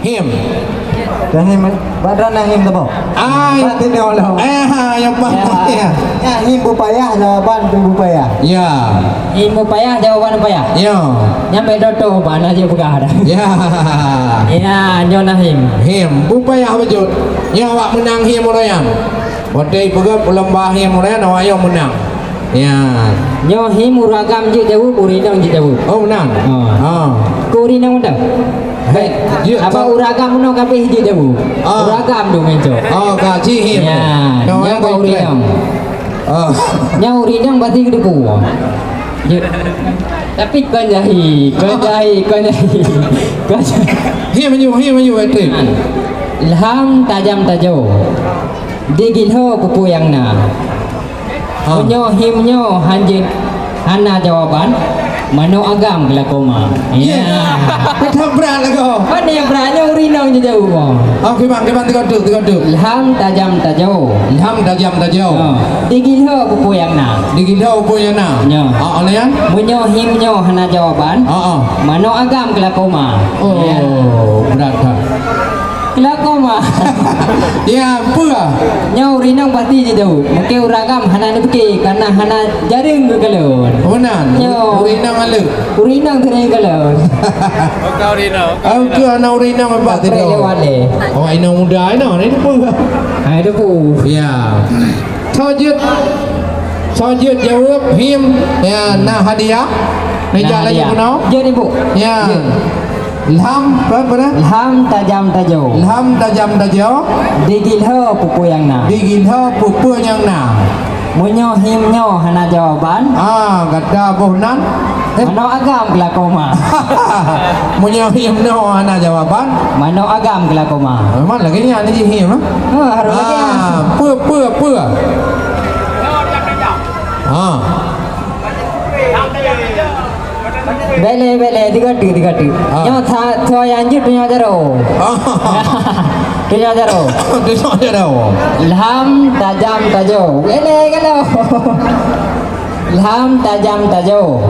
him Him badan him tu boh. Bat ini Allah. yang payah Ya him upaya jawaban tu upaya. ya Ilmu payah jawaban payah. ya Nyampe dodo mana dia buka ada. ya Ya, nyonahim. him upaya wujud ya awak menang him orang wadai pegat lembah him orang awak yang menang ya Nyohim uragam je jauh, kurinang je jauh. oh menang Kurinang udah. Hei, Apa uragam no kabeh je jauh. Uragam dong menco. gaji him Ya, nya kurinang. Nya urinang berarti gede ku. Tapi kau jahi. him you itu Ilham tajam tajo. Digilho pupu yang na. Punyo himnyo hanjin hana jawaban. Mano agam kelakoma. Ya. Kita berat lagi. Mana yang berani urinang je jauh. Kiban tiga duk. Ilham tajam tajo. Ilham tajam. Digilho pupu yang na. Digidau punya na. Ya. Alayan. Punyo himnyo hana jawaban. Mano agam kelakoma. Oh, berat kan. Kelakoma. Ya, apa? Nya urinang pasti je jauh. Mungkin uragam hana nipki karena hana jaring ke galon. Benar. Yo. Urinang alu. Urinang kering galon. Aku anak urinang apa Tak tidak? lewat le. Oh, ini muda ini apa? Hai tu pu. Ya. Sajud jawab him ya na hadiah. Meja lagi puno. Je ni bu. Ya. Ilham berapa? Ilham tajam tajo. Ilham tajam. Digilho pupu yang na. Digilho pupu yang na. Munyo himnyo hana jawaban. Kata bohnan. Mano agam kelakoma. Punya him no ana jawaban. Mano agam kelakoma. Memang lagi ni ana je him ah. Harus lagi. Apa? Bele tiga tu. Nyo tha yang je punya jaro. Punya jaro. Dia je dah. Ilham tajam tajo. Bele kalau. Ilham tajam tajo.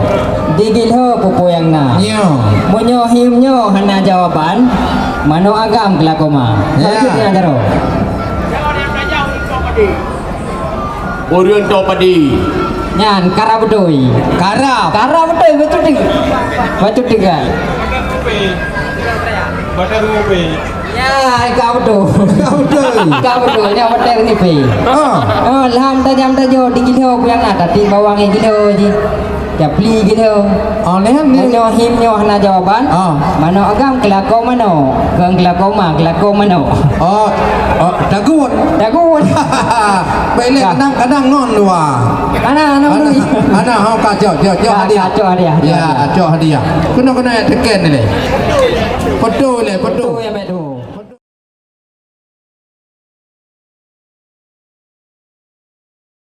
Digilho pupu yang na. Ya. Munyo himnyo hana jawaban. Mano agam kelakoma. Ya. Punya jaro. Orion Topadi. Nyan karabudoi. Karab. Karabudoi batu tiga. Batar Rupi. Ya, kau tu. Kau tu. Ni batar ni pe. Ilham tajam tajo digilho yang na tapi bawang gilho je. Japli gilho. Lehan ni. Munyo himnyo hana jawaban. Mano agam kelako mano. Kang kelako mano. Dagun. Baiklah kadang non dua. Ana dulu. Ana hau kacau hadiah. Kacau hadiah. Ya, kacau hadiah. Kena teken ni le. Foto le. Tu yang betul.